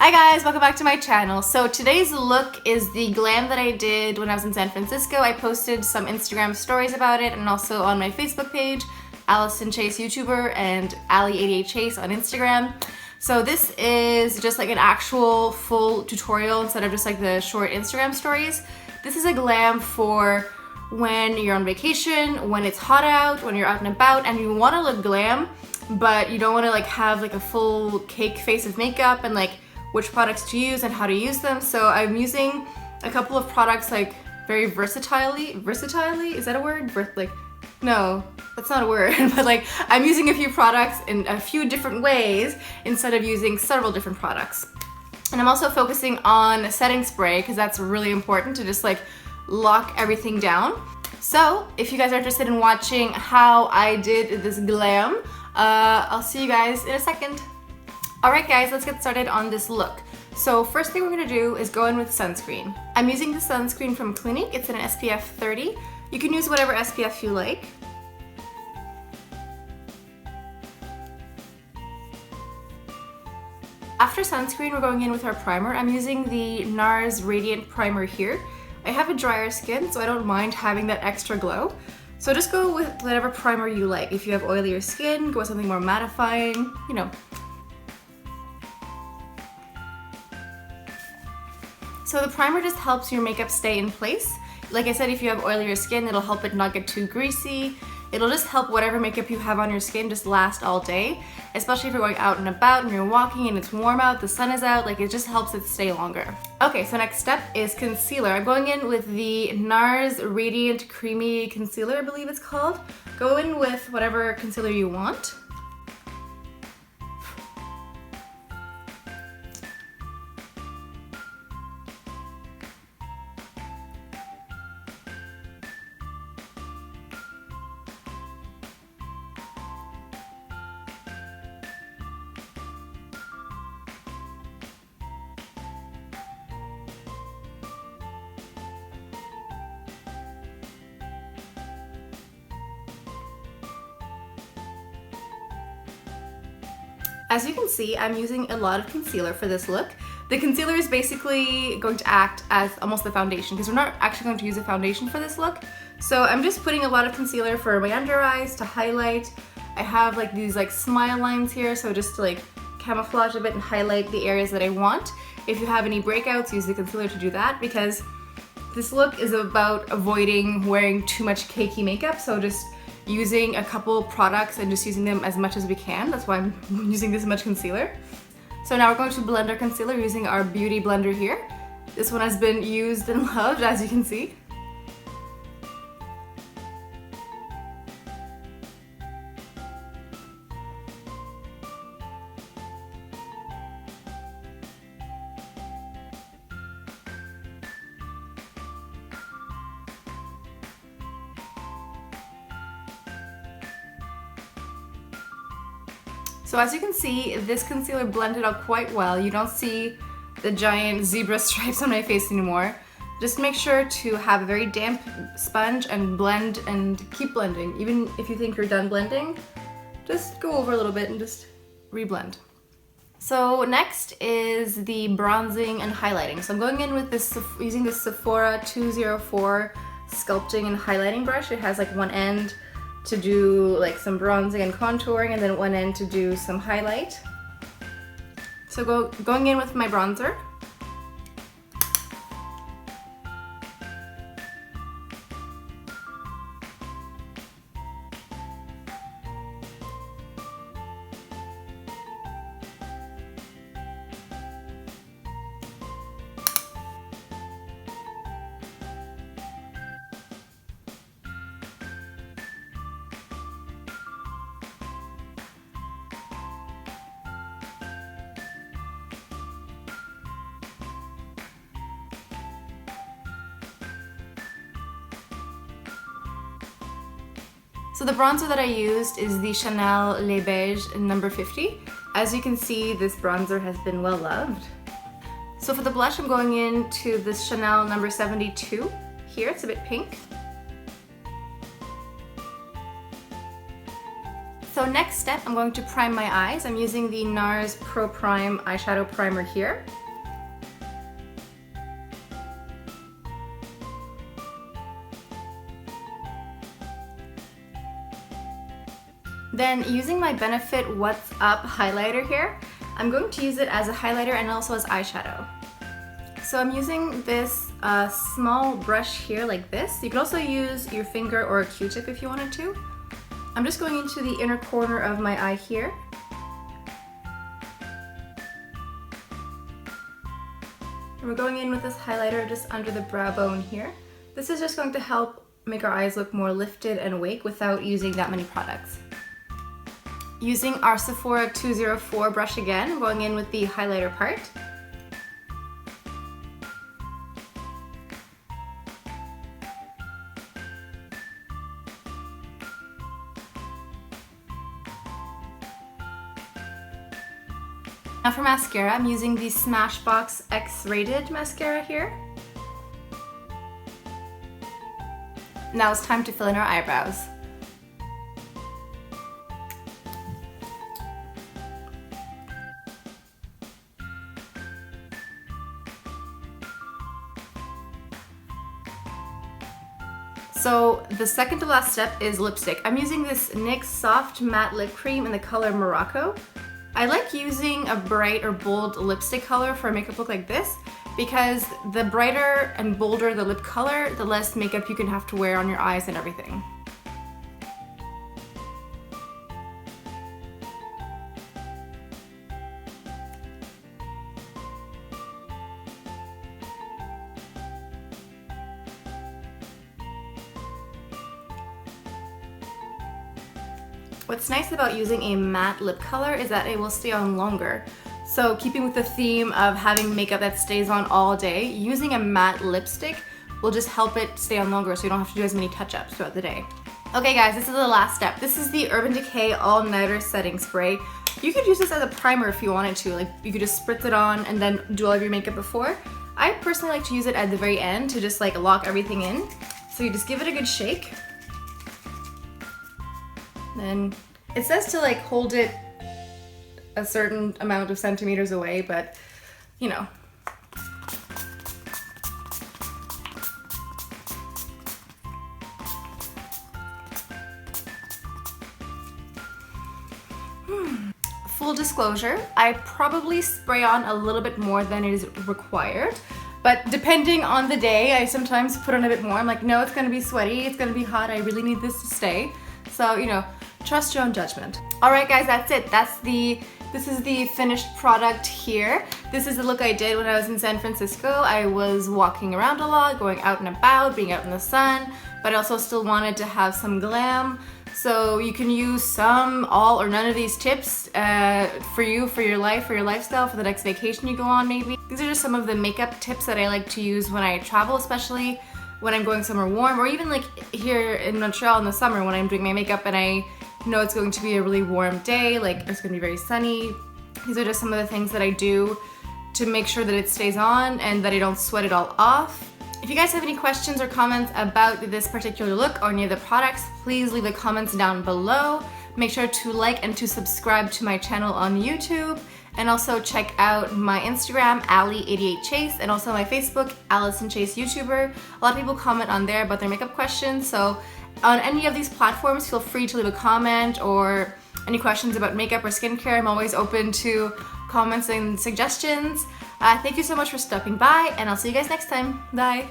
Hi guys, welcome back to my channel. So today's look is the glam that I did when I was in San Francisco. I posted some Instagram stories about it and also on my Facebook page, Allison Chase YouTuber and Ali88 Chase on Instagram. So this is just like an actual full tutorial instead of just like the short Instagram stories. This is a glam for when you're on vacation, when it's hot out, when you're out and about and you want to look glam, but you don't want to like have like a full cake face of makeup and like which products to use and how to use them. So I'm using a couple of products like very versatilely, is that a word? No, that's not a word, but like I'm using a few products in a few different ways instead of using several different products. And I'm also focusing on setting spray because that's really important to just like lock everything down. So if you guys are interested in watching how I did this glam, I'll see you guys in a second. Alright guys, let's get started on this look. So first thing we're going to do is go in with sunscreen. I'm using the sunscreen from Clinique. It's an SPF 30. You can use whatever SPF you like. After sunscreen, we're going in with our primer. I'm using the NARS Radiant Primer here. I have a drier skin, so I don't mind having that extra glow. So just go with whatever primer you like. If you have oilier skin, go with something more mattifying, you know. So the primer just helps your makeup stay in place. Like I said, if you have oilier skin, it'll help it not get too greasy. It'll just help whatever makeup you have on your skin just last all day, especially if you're going out and about and you're walking and it's warm out, the sun is out, like it just helps it stay longer. Okay, so next step is concealer. I'm going in with the NARS Radiant Creamy Concealer, I believe it's called. Go in with whatever concealer you want. As you can see, I'm using a lot of concealer for this look. The concealer is basically going to act as almost the foundation because we're not actually going to use a foundation for this look. So I'm just putting a lot of concealer for my under eyes to highlight. I have like these like smile lines here, so just to like camouflage a bit and highlight the areas that I want. If you have any breakouts, use the concealer to do that because this look is about avoiding wearing too much cakey makeup, so just using a couple products and just using them as much as we can. That's why I'm using this much concealer. So now we're going to blend our concealer using our beauty blender here. This one has been used and loved, as you can see. So as you can see, this concealer blended out quite well. You don't see the giant zebra stripes on my face anymore. Just make sure to have a very damp sponge and blend and keep blending. Even if you think you're done blending, just go over a little bit and just reblend. So next is the bronzing and highlighting. So I'm going in with this, using this Sephora 204 sculpting and highlighting brush. It has like one end to do like some bronzing and contouring and then one end to do some highlight. So going in with my bronzer. So the bronzer that I used is the Chanel Les Beiges in number 50. As you can see, this bronzer has been well loved. So for the blush, I'm going into this Chanel number 72 here. It's a bit pink. so next step, I'm going to prime my eyes. I'm using the NARS Pro Prime eyeshadow primer here. Then using my Benefit What's Up highlighter here, I'm going to use it as a highlighter and also as eyeshadow. So I'm using this small brush here like this. You can also use your finger or a Q-tip if you wanted to. I'm just going into the inner corner of my eye here. And we're going in with this highlighter just under the brow bone here. This is just going to help make our eyes look more lifted and awake without using that many products. Using our Sephora 204 brush again, I'm going in with the highlighter part. Now for mascara, I'm using the Smashbox X-Rated mascara here. Now it's time to fill in our eyebrows. So the second to last step is lipstick. I'm using this NYX Soft Matte Lip Cream in the color Morocco. I like using a bright or bold lipstick color for a makeup look like this because the brighter and bolder the lip color, the less makeup you can have to wear on your eyes and everything. What's nice about using a matte lip color is that it will stay on longer. So keeping with the theme of having makeup that stays on all day, using a matte lipstick will just help it stay on longer so you don't have to do as many touch-ups throughout the day. Okay guys, this is the last step. This is the Urban Decay All Nighter Setting Spray. You could use this as a primer if you wanted to. Like you could just spritz it on and then do all of your makeup before. I personally like to use it at the very end to just like lock everything in. So you just give it a good shake. Then it says to like hold it a certain amount of centimeters away, but you know. Full disclosure, I probably spray on a little bit more than is required, but depending on the day, I sometimes put on a bit more. I'm like, no, it's gonna be sweaty, it's gonna be hot, I really need this to stay. So, you know, trust your own judgment. All right, guys, that's it. This is the finished product here. This is the look I did when I was in San Francisco. I was walking around a lot, going out and about, being out in the sun, but I also still wanted to have some glam. So you can use some, all, or none of these tips for you, for your life, for your lifestyle, for the next vacation you go on maybe. These are just some of the makeup tips that I like to use when I travel, especially when I'm going somewhere warm, or even like here in Montreal in the summer when I'm doing my makeup and I know it's going to be a really warm day, like it's gonna be very sunny. These are just some of the things that I do to make sure that it stays on and that I don't sweat it all off. If you guys have any questions or comments about this particular look or any of the products, please leave the comments down below. Make sure to like and to subscribe to my channel on YouTube, and also check out my Instagram, Ali88Chase, and also my Facebook, Allison Chase YouTuber. A lot of people comment on there about their makeup questions, so on any of these platforms, feel free to leave a comment or any questions about makeup or skincare. I'm always open to comments and suggestions. Thank you so much for stopping by, and I'll see you guys next time. Bye!